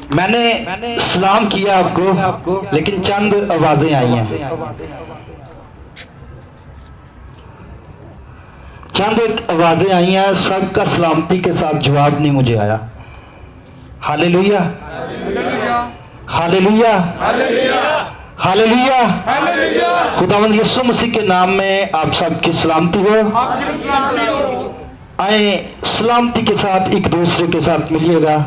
میں نے سلام کیا آپ کو، لیکن چند آوازیں آئی ہیں، چند ایک آوازیں آئی ہیں، سب کا سلامتی کے ساتھ جواب نہیں مجھے آیا۔ ہاللیلویہ، ہاللیلویہ، ہاللیلویہ۔ خداوند یسوع مسیح کے نام میں آپ سب کی سلامتی ہو۔ آئیں سلامتی کے ساتھ ایک دوسرے کے ساتھ ملیے گا،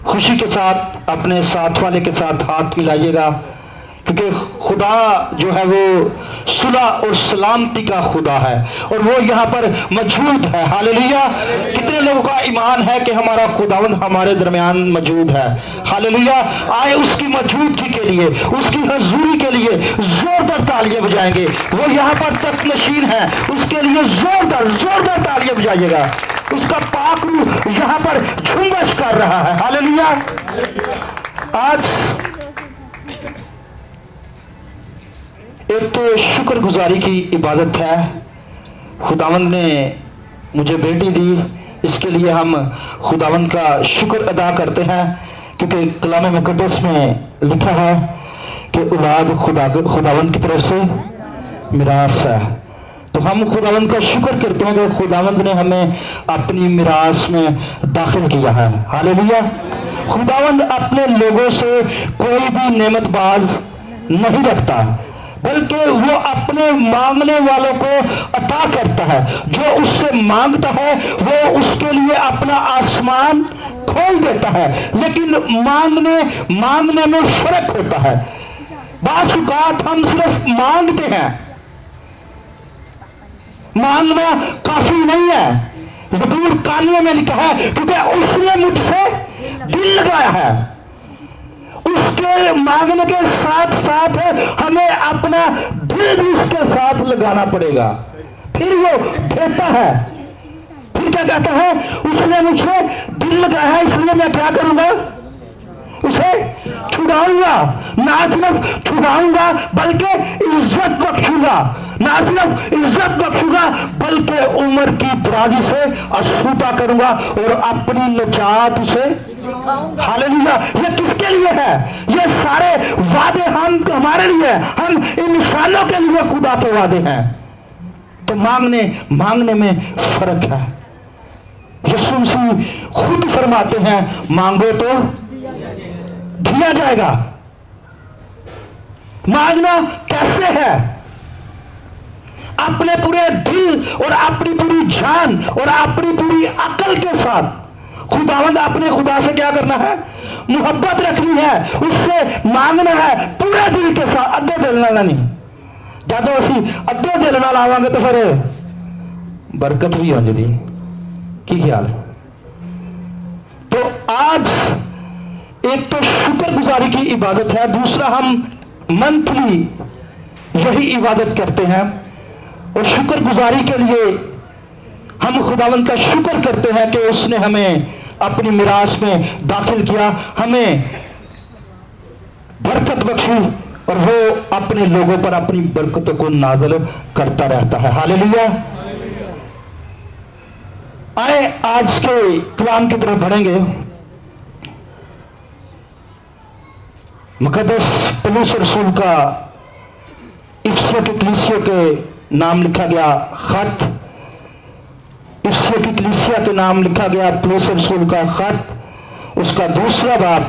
خوشی کے ساتھ اپنے ساتھ والے کے ساتھ ہاتھ ملائیے گا، کیونکہ خدا جو ہے وہ صلح اور سلامتی کا خدا ہے اور وہ یہاں پر موجود ہے۔ ہاللیلویہ۔ کتنے لوگوں کا ایمان ہے کہ ہمارا خداوند ہمارے درمیان موجود ہے؟ ہاللیلویہ۔ آئے اس کی موجودگی کے لیے، اس کی حضوری کے لیے زوردار تالیاں بجائیں گے۔ وہ یہاں پر تخت نشین ہے، اس کے لیے زوردار تالیاں بجائیے گا۔ اس کا پاک روح یہاں پر جھنبش کر رہا ہے۔ ہاللیلویہ۔ آج ایک تو شکر گزاری کی عبادت ہے۔ خداوند نے مجھے بیٹی دی، اس کے لیے ہم خداوند کا شکر ادا کرتے ہیں، کیونکہ کلام مقدس میں لکھا ہے کہ اولاد خداوند کی طرف سے میراث ہے۔ تو ہم خداوند کا شکر کرتے ہیں کہ خداوند نے ہمیں اپنی میراث میں داخل کیا ہے۔ ہاللیلویہ۔ خداوند اپنے لوگوں سے کوئی بھی نعمت باز نہیں رکھتا، بلکہ وہ اپنے مانگنے والوں کو عطا کرتا ہے۔ جو اس سے مانگتا ہے وہ اس کے لیے اپنا آسمان کھول دیتا ہے، لیکن مانگنے میں فرق ہوتا ہے۔ بعض اوقات ہم صرف مانگتے ہیں، مانگنا کافی نہیں ہے۔ زبور کانوے میں لکھا ہے کیونکہ اس نے مجھ سے دل لگایا ہے۔ اس کے مانگنے کے ساتھ ساتھ ہمیں اپنا دل بھی اس کے ساتھ لگانا پڑے گا، پھر وہ دیتا ہے۔ پھر کیا کہتا ہے؟ اس نے مجھ سے دل لگایا ہے، اس لیے میں کیا کروں گا؟ اسے چھڑاؤں گا۔ نہ صرف چھڑاؤں گا بلکہ عزت بخشوں گا، نہ صرف عزت بخشوں گا بلکہ عمر کی درازی سے آسودہ کروں گا اور اپنی نجات اسے۔ ہاللیلویہ۔ یہ کس کے لیے ہے؟ یہ سارے وعدے ہمارے لیے، ہم انسانوں کے لیے خدا کے وعدے ہیں۔ تو مانگنے میں فرق ہے۔ یسوع مسیح خود فرماتے ہیں مانگو تو دیا جائے گا۔ مانگنا کیسے ہے؟ اپنے پورے دل اور اپنی پوری جان اور اپنی پوری عقل کے ساتھ خداوند اپنے خدا سے کیا کرنا ہے؟ محبت رکھنی ہے، اس سے مانگنا ہے پورے دل کے ساتھ، ادھے دل نال نہیں۔ جب اسی ادھے دل نال آواں گے تو پھر برکت بھی ہو جاتی۔ کی خیال ہے؟ تو آج ایک تو شکر گزاری کی عبادت ہے، دوسرا ہم منتھلی یہی عبادت کرتے ہیں، اور شکر گزاری کے لیے ہم خداوند کا شکر کرتے ہیں کہ اس نے ہمیں اپنی میراث میں داخل کیا، ہمیں برکت بخشی، اور وہ اپنے لوگوں پر اپنی برکتوں کو نازل کرتا رہتا ہے۔ ہاللیلویہ۔ آئے آج کے کلام کی طرف بڑھیں گے۔ مقدس پولس رسول کا افسیوں کی کلیسیوں کے نام لکھا گیا خط، افسیوں کی کلیسیا کے نام لکھا گیا پولس رسول کا خط، اس کا دوسرا باب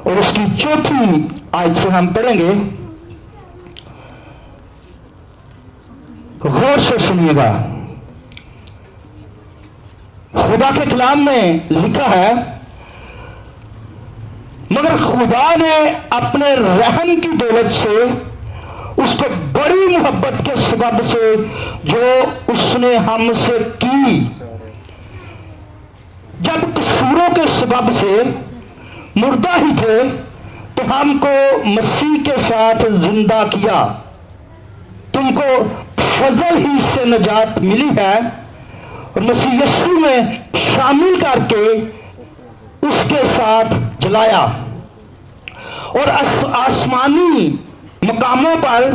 اور اس کی چوتھی آیت سے ہم پڑھیں گے۔ غور سے سنیے گا۔ خدا کے کلام میں لکھا ہے مگر خدا نے اپنے رحم کی دولت سے اس کو بڑی محبت کے سبب سے جو اس نے ہم سے کی، جب قصوروں کے سبب سے مردہ ہی تھے تو ہم کو مسیح کے ساتھ زندہ کیا۔ تم کو فضل ہی سے نجات ملی ہے اور مسیح یسوع میں شامل کر کے اس کے ساتھ جلایا اور آسمانی مقاموں پر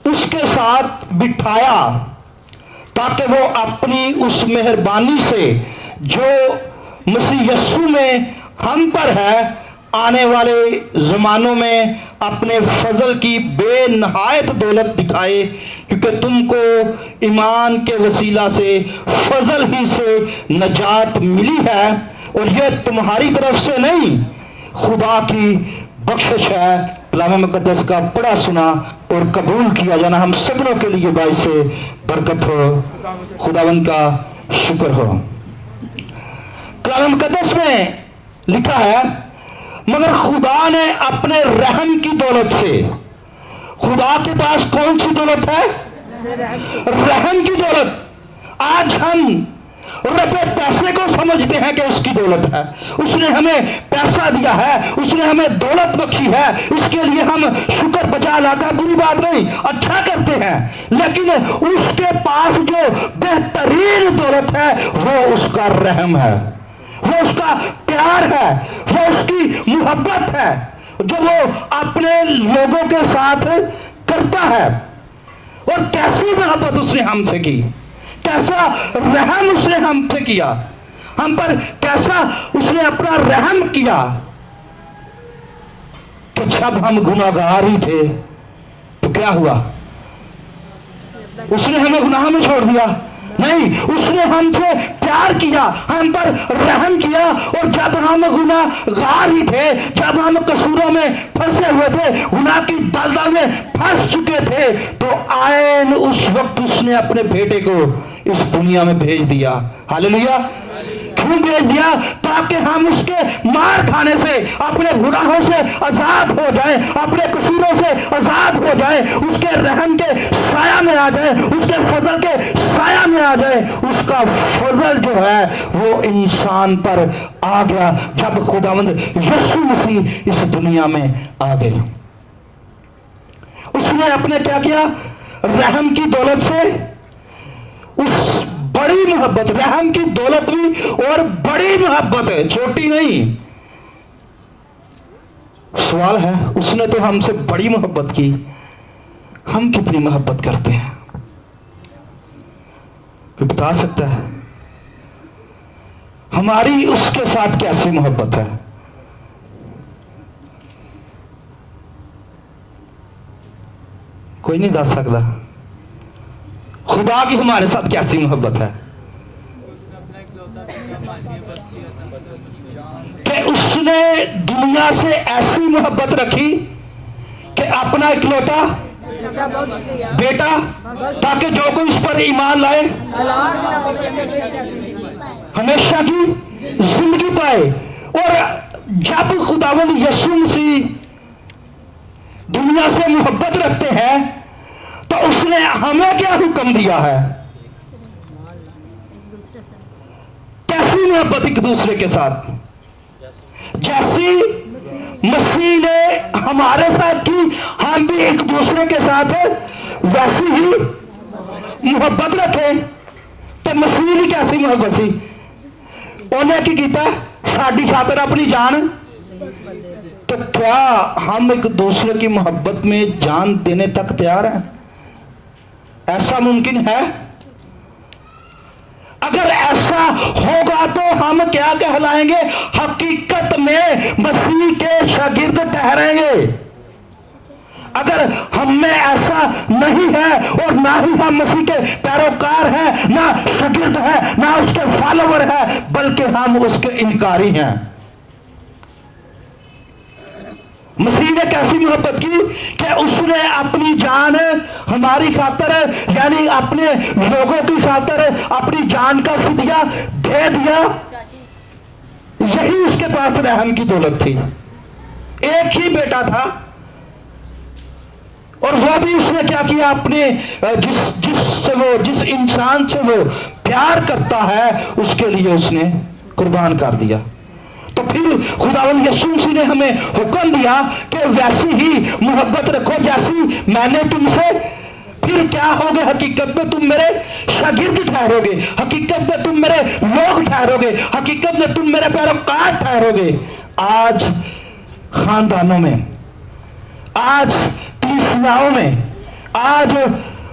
اس کے ساتھ بٹھایا، تاکہ وہ اپنی اس مہربانی سے جو مسیح یسوع میں ہم پر ہے آنے والے زمانوں میں اپنے فضل کی بے نہایت دولت دکھائے، کیونکہ تم کو ایمان کے وسیلہ سے فضل ہی سے نجات ملی ہے، اور یہ تمہاری طرف سے نہیں، خدا کی بخشش ہے۔ کلام مقدس کا پڑھا سنا اور قبول کیا جانا ہم سبوں کے لیے باعث برکت ہو۔ خداوند کا شکر ہو۔ کلام مقدس میں لکھا ہے، مگر خدا نے اپنے رحم کی دولت سے، خدا کے پاس کون سی دولت ہے؟ رحم کی دولت۔ آج ہم روپے پیسے کو سمجھتے ہیں کہ اس کی دولت ہے، اس نے ہمیں پیسہ دیا ہے، اس نے ہمیں دولت بخشی ہے، اس کے لیے ہم شکر بجا لاتا، بری بات نہیں، اچھا کرتے ہیں، لیکن اس کے پاس جو بہترین دولت ہے وہ اس کا رحم ہے، وہ اس کا پیار ہے، وہ اس کی محبت ہے جو وہ اپنے لوگوں کے ساتھ کرتا ہے۔ اور کیسی محبت اس نے ہم سے کی، کیسا رحم اس نے ہم سے کیا، ہم پر کیسا اس نے اپنا رحم کیا کہ جب ہم گناہگار ہی تھے تو کیا ہوا؟ اس نے ہمیں گناہ میں چھوڑ دیا؟ نہیں، اس نے ہم سے پیار کیا، ہم پر رحم کیا، اور جب ہم گناہگار ہی تھے، جب ہم قصوروں میں پھنسے ہوئے تھے، گناہ کی دلدل میں پھنس چکے تھے، تو عین اس وقت اس نے اپنے بیٹے کو اس دنیا میں بھیج دیا۔ ہاللیلویا۔ کیوں بھیج دیا؟ تاکہ ہم اس کے مار کھانے سے، اپنے گناہوں سے آزاد ہو جائیں، اپنے قصوروں سے آزاد ہو جائیں، اس کے رحم کے سایہ میں آ جائیں، اس کے فضل کے سایہ میں آ جائیں۔ اس کا فضل جو ہے وہ انسان پر آ گیا جب خداوند یسوع مسیح اس دنیا میں آ گئے۔ اس نے اپنے کیا کیا؟ رحم کی دولت سے اس بڑی محبت، رحم کی دولت بھی اور بڑی محبت ہے، چھوٹی نہیں۔ سوال ہے، اس نے تو ہم سے بڑی محبت کی، ہم کتنی محبت کرتے ہیں؟ کوئی بتا سکتا ہے ہماری اس کے ساتھ کیسی محبت ہے؟ کوئی نہیں دس سکتا خدا کی ہمارے ساتھ کیسی محبت ہے کہ اس نے دنیا سے ایسی محبت رکھی کہ اپنا اکلوتا بیٹا، تاکہ جو کوئی اس پر ایمان لائے ہمیشہ کی زندگی پائے۔ اور جب خداوند یسوع مسیح دنیا سے محبت رکھتے ہیں تو اس نے ہمیں کیا حکم دیا ہے؟ کیسی محبت ایک دوسرے کے ساتھ؟ جیسی مسیح نے ہمارے ساتھ کی، ہم بھی ایک دوسرے کے ساتھ ویسی ہی محبت رکھیں۔ تو مسیح کی کیسی محبت سی؟ انہیں کی کیتا ساڈی خاطر اپنی جان، تو کیا ہم ایک دوسرے کی محبت میں جان دینے تک تیار ہیں؟ ایسا ممکن ہے؟ اگر ایسا ہوگا تو ہم کیا کہلائیں گے؟ حقیقت میں مسیح کے شاگرد ٹھہریں گے۔ اگر ہم میں ایسا نہیں ہے اور نہ ہی ہم مسیح کے پیروکار ہیں، نہ شاگرد ہیں، نہ اس کے فالوور ہیں، بلکہ ہم اس کے انکاری ہیں۔ مسیح نے کیسی محبت کی کہ اس نے اپنی جان ہماری خاطر، یعنی اپنے لوگوں کی خاطر اپنی جان کا فدیہ دے دیا۔ یہی اس کے پاس رحم کی دولت تھی۔ ایک ہی بیٹا تھا اور وہ بھی اس نے کیا کیا؟ اپنے جس انسان سے وہ پیار کرتا ہے اس کے لیے اس نے قربان کر دیا۔ تو پھر خداوند یسوع مسیح نے ہمیں حکم دیا کہ ویسی ہی محبت رکھو جیسی میں نے تم سے۔ پھر کیا ہوگے؟ حقیقت میں تم میرے شاگرد ٹھہرو گے، حقیقت میں تم میرے لوگ ٹھہرو گے، حقیقت میں تم میرے پیروکار ٹھہرو گے۔ آج خاندانوں میں، آج کلیسیاؤں میں، آج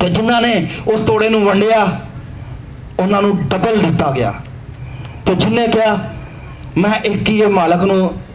ਤੇ ਜਿਨ੍ਹਾਂ ਨੇ ਉਸ ਤੋੜੇ ਨੂੰ ਵੰਡਿਆ ਉਹਨਾਂ ਨੂੰ ਡਬਲ ਦਿੱਤਾ ਗਿਆ। ਤੇ ਜਿਨ੍ਹਾਂ ਕਿਹਾ ਮੈਂ ਇੱਕ ਹੀ ਮਾਲਕ ਨੂੰ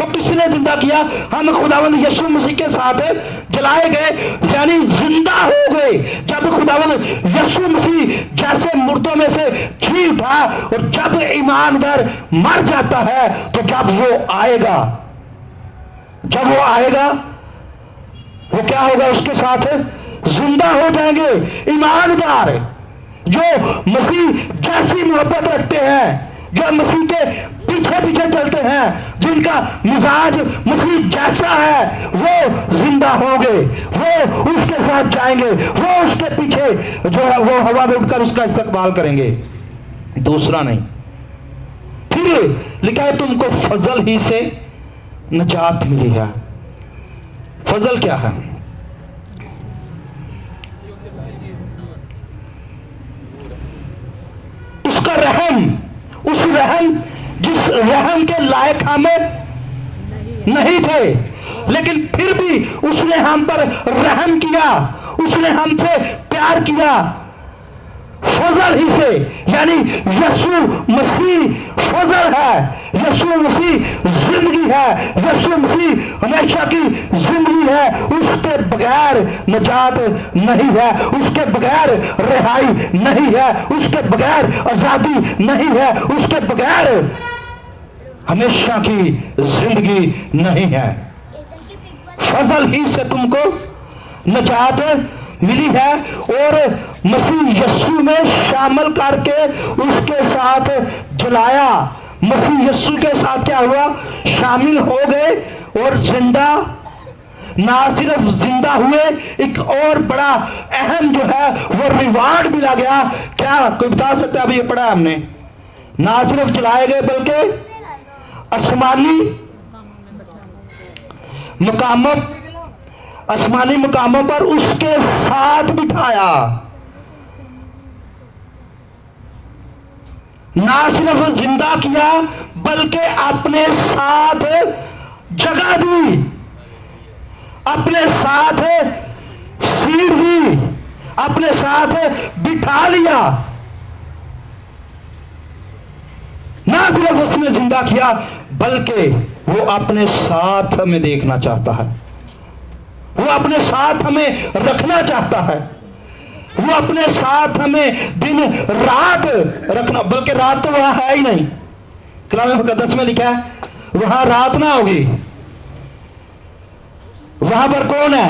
تو کس نے زندہ کیا؟ ہم خداوند یسوع مسیح کے ساتھ جلائے گئے، یعنی زندہ ہو گئے جب خداوند یسوع مسیح جیسے مردوں میں سے جی اٹھا۔ اور جب ایماندار مر جاتا ہے تو جب وہ آئے گا وہ کیا ہوگا؟ اس کے ساتھ زندہ ہو جائیں گے ایماندار، جو مسیح جیسی محبت رکھتے ہیں، جو مسیح کے پیچھے پیچھے چلتے ہیں، جن کا مزاج مسیح جیسا ہے، وہ زندہ ہوں گے، وہ اس کے ساتھ جائیں گے، وہ اس کے پیچھے جو ہے وہ ہوا میں اٹھ کر اس کا استقبال کریں گے، دوسرا نہیں۔ پھر لکھا ہے تم کو فضل ہی سے نجات ملی ہے۔ فضل کیا ہے؟ اس کا رحم، اس رحم جس رحم کے لائق ہم نہیں تھے، لیکن پھر بھی اس نے ہم پر رحم کیا، اس نے ہم سے پیار کیا فضل ہی سے، یعنی یسوع مسیح فضل ہے، یسوع مسیح زندگی ہے، یسوع مسیح ہمیشہ کی زندگی ہے، اس کے بغیر نجات نہیں ہے، اس کے بغیر رہائی نہیں ہے، اس کے بغیر آزادی نہیں ہے، اس کے بغیر ہمیشہ کی زندگی نہیں ہے۔ فضل ہی سے تم کو نجات ملی ہے، اور مسیح یسوع میں شامل کر کے اس کے ساتھ جلایا۔ مسیح یسوع کے ساتھ کیا ہوا؟ شامل ہو گئے، اور زندہ نہ صرف زندہ ہوئے، ایک اور بڑا اہم جو ہے وہ ریوارڈ ملا گیا۔ کیا کوئی بتا سکتا ہے؟ ابھی یہ پڑھا ہم نے، نہ صرف جلائے گئے بلکہ آسمانی مقاموں پر اس کے ساتھ بٹھایا۔ نہ صرف زندہ کیا بلکہ اپنے ساتھ جگہ دی، اپنے ساتھ سیٹ دی، اپنے ساتھ بٹھا لیا۔ نہ صرف اس نے زندہ کیا بلکہ وہ اپنے ساتھ ہمیں دیکھنا چاہتا ہے، وہ اپنے ساتھ ہمیں رکھنا چاہتا ہے، وہ اپنے ساتھ ہمیں دن رات رکھنا، بلکہ رات تو وہاں ہے ہی نہیں، کلام مقدس میں لکھا ہے وہاں رات نہ ہوگی، وہاں پر کون ہے؟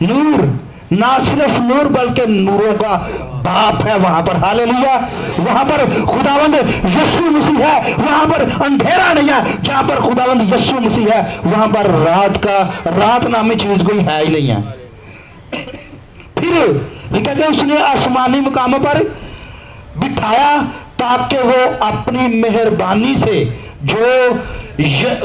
نور، نہ صرف نور بلکہ نوروں کا باپ ہے وہاں پر، ہاللیلویا۔ وہاں پر خداوند یسوع مسیح ہے، وہاں پر اندھیرا نہیں ہے، جہاں پر خداوند یسوع مسیح ہے وہاں پر رات نامی چیز کوئی ہے ہی نہیں ہے۔ پھر لکھا کہ اس نے آسمانی مقاموں پر بٹھایا تاکہ وہ اپنی مہربانی سے جو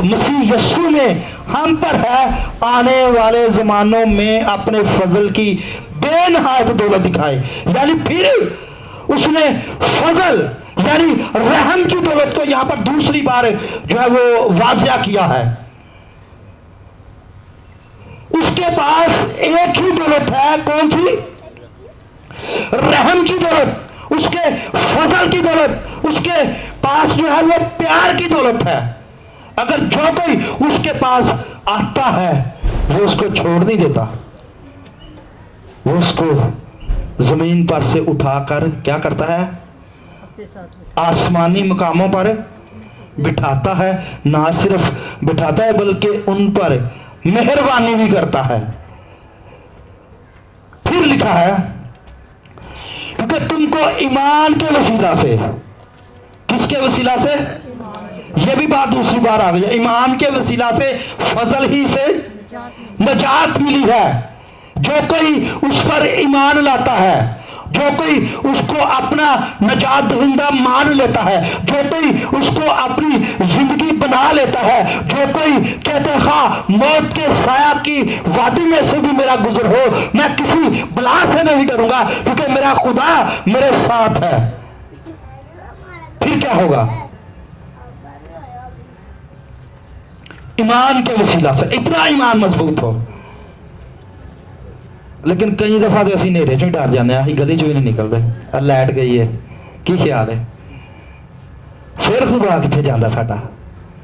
مسیح یسوع میں ہم پر ہے آنے والے زمانوں میں اپنے فضل کی بے نہایت دولت دکھائے۔ یعنی پھر اس نے فضل یعنی رحم کی دولت کو یہاں پر دوسری بار جو ہے وہ واضح کیا ہے۔ اس کے پاس ایک ہی دولت ہے، کون سی؟ رحم کی دولت، اس کے فضل کی دولت، اس کے پاس جو ہے وہ پیار کی دولت ہے۔ اگر جو کوئی اس کے پاس آتا ہے وہ اس کو چھوڑ نہیں دیتا، وہ اس کو زمین پر سے اٹھا کر کیا کرتا ہے؟ آسمانی مقاموں پر بٹھاتا ہے، نہ صرف بٹھاتا ہے بلکہ ان پر مہربانی بھی کرتا ہے۔ پھر لکھا ہے کیونکہ تم کو ایمان کے وسیلہ سے، کس کے وسیلہ سے؟ یہ بھی بات دوسری بار آ گئی، ایمان کے وسیلہ سے فضل ہی سے نجات ملی ہے۔ جو کوئی اس پر ایمان لاتا ہے، جو کوئی اس کو اپنا نجات دہندہ مان لیتا ہے، جو کوئی اس کو اپنی زندگی بنا لیتا ہے، جو کوئی کہتے خواہ موت کے سایہ کی وادی میں سے بھی میرا گزر ہو، میں کسی بلا سے نہیں ڈروں گا کیونکہ میرا خدا میرے ساتھ ہے۔ پھر کیا ہوگا؟ ایمان کے وسیلہ سے، اتنا ایمان مضبوط ہو۔ لیکن کئی دفعہ تو اسی نیرے چ ڈر جانے ہیں، گلی چ بھی نہیں نکل رہے، لائٹ گئی ہے، کی خیال ہے؟ پھر خدا کتنے جانا ساڈا؟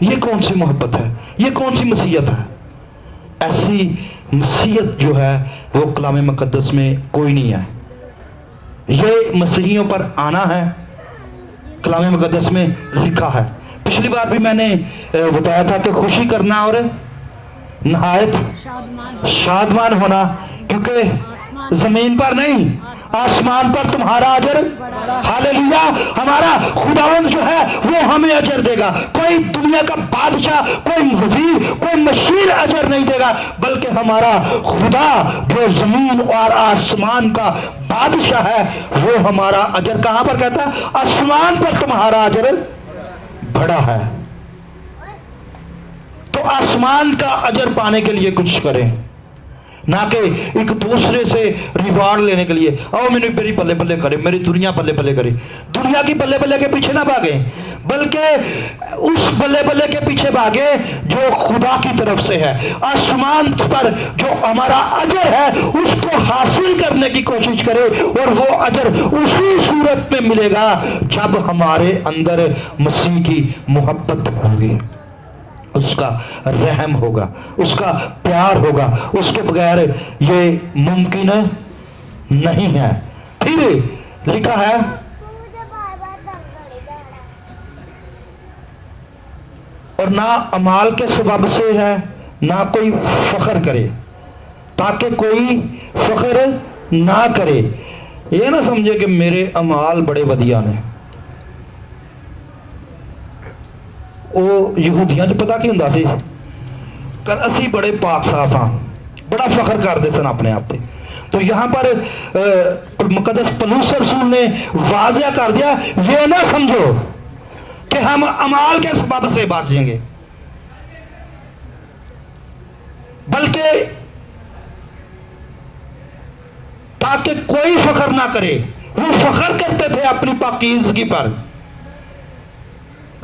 یہ کون سی محبت ہے؟ یہ کون سی مسیحت ہے؟ ایسی مسیحت جو ہے وہ کلام مقدس میں کوئی نہیں ہے. یہ مسیحیوں پر آنا ہے، کلام مقدس میں لکھا ہے. پچھلی بار بھی میں نے بتایا تھا کہ خوشی کرنا اور نہایت شادمان ہونا، کیونکہ زمین پر نہیں آسمان پر تمہارا اجر. ہاللیلویا. ہمارا خداوند جو ہے وہ ہمیں اجر دے گا. کوئی دنیا کا بادشاہ، کوئی وزیر، کوئی مشیر اجر نہیں دے گا، بلکہ ہمارا خدا جو زمین اور آسمان کا بادشاہ ہے وہ ہمارا اجر کہاں پر کہتا ہے؟ آسمان پر تمہارا اجر بڑا ہے. تو آسمان کا اجر پانے کے لیے کچھ کریں، نہ کہ ایک دوسرے سے ریوارڈ لینے کے لیے. میری بلے بلے کرے، میری دنیا بلے بلے کرے. دنیا کی بلے بلے کے پیچھے نہ بھاگیں، بلکہ اس بلے بلے کے پیچھے بھاگے جو خدا کی طرف سے ہے. آسمان پر جو ہمارا اجر ہے اس کو حاصل کرنے کی کوشش کرے، اور وہ اجر اسی صورت میں ملے گا جب ہمارے اندر مسیح کی محبت ہوگی، اس کا رحم ہوگا، اس کا پیار ہوگا. اس کے بغیر یہ ممکن نہیں ہے. پھر لکھا ہے اور نہ اعمال کے سبب سے ہے، نہ کوئی فخر کرے، تاکہ کوئی فخر نہ کرے. یہ نہ سمجھے کہ میرے اعمال بڑے ودیا نے. وہ یہودیاں جو پتا کی ہوں سی کہ اسی بڑے پاک صاف ہاں، بڑا فخر کرتے سن اپنے آپ پہ. تو یہاں پر مقدس پولس رسول نے واضح کر دیا، یہ نہ سمجھو کہ ہم اعمال کے سبب سے بچیں گے، بلکہ تاکہ کوئی فخر نہ کرے. وہ فخر کرتے تھے اپنی پاکیزگی پر،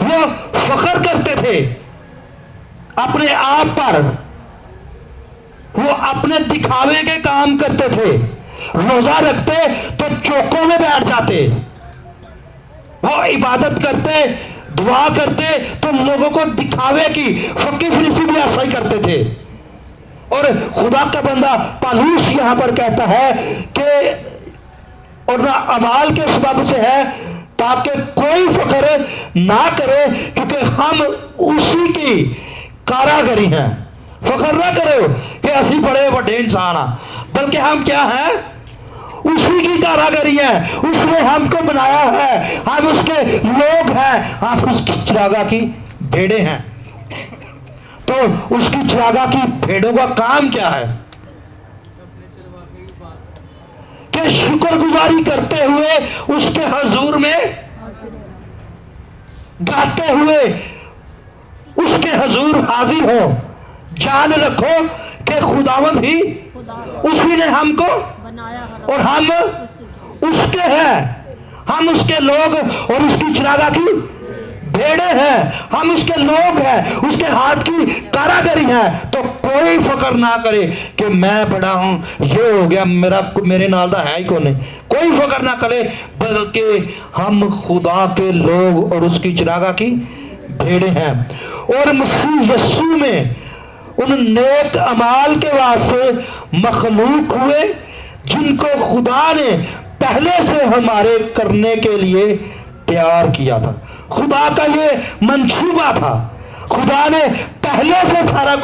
وہ فخر کرتے تھے اپنے آپ پر، وہ اپنے دکھاوے کے کام کرتے تھے. روزہ رکھتے تو چوکوں میں بیٹھ جاتے، وہ عبادت کرتے، دعا کرتے تو لوگوں کو دکھاوے کی. فقی فریسی بھی ایسا ہی کرتے تھے. اور خدا کا بندہ پالوس یہاں پر کہتا ہے کہ اور نہ اعمال کے سبب سے ہے تاکہ کوئی فخر نہ کرے، کیونکہ ہم اسی کی کاراگری ہیں. فخر نہ کرو کہ اسی بڑے بڑے انسان ہیں، بلکہ ہم کیا ہیں؟ اسی کی کاراگری ہیں. اس نے ہم کو بنایا ہے، ہم اس کے لوگ ہیں، ہم اس کی چراگاہ کی بھیڑیں ہیں. تو اس کی چراگاہ کی بھیڑوں کا کام کیا ہے؟ کہ شکر گزاری کرتے ہوئے اس کے حضور میں گاتے ہوئے اس کے حضور حاضر ہو. جان رکھو کہ خداوند ہی اسی نے ہم کو اور ہم اس کے ہیں، ہم اس کے لوگ اور اس کی چراگاہ کی بھیڑیں ہیں. ہم اس کے لوگ ہیں، اس کے ہاتھ کی کاراگری ہیں. تو کوئی فخر نہ کرے کہ میں بڑا ہوں، یہ ہو گیا، میرے نال دا ہے ہی کوئی نہیں. کوئی فخر نہ کرے، بلکہ ہم خدا کے لوگ اور اس کی چراگاہ کی بھیڑیں ہیں. اور مسیح یسوع میں ان نیک اعمال کے واسطے مخلوق ہوئے جن کو خدا نے پہلے سے ہمارے کرنے کے لیے تیار کیا تھا. خدا کا یہ منصوبہ تھا، خدا نے پہلے سے سارا کچھ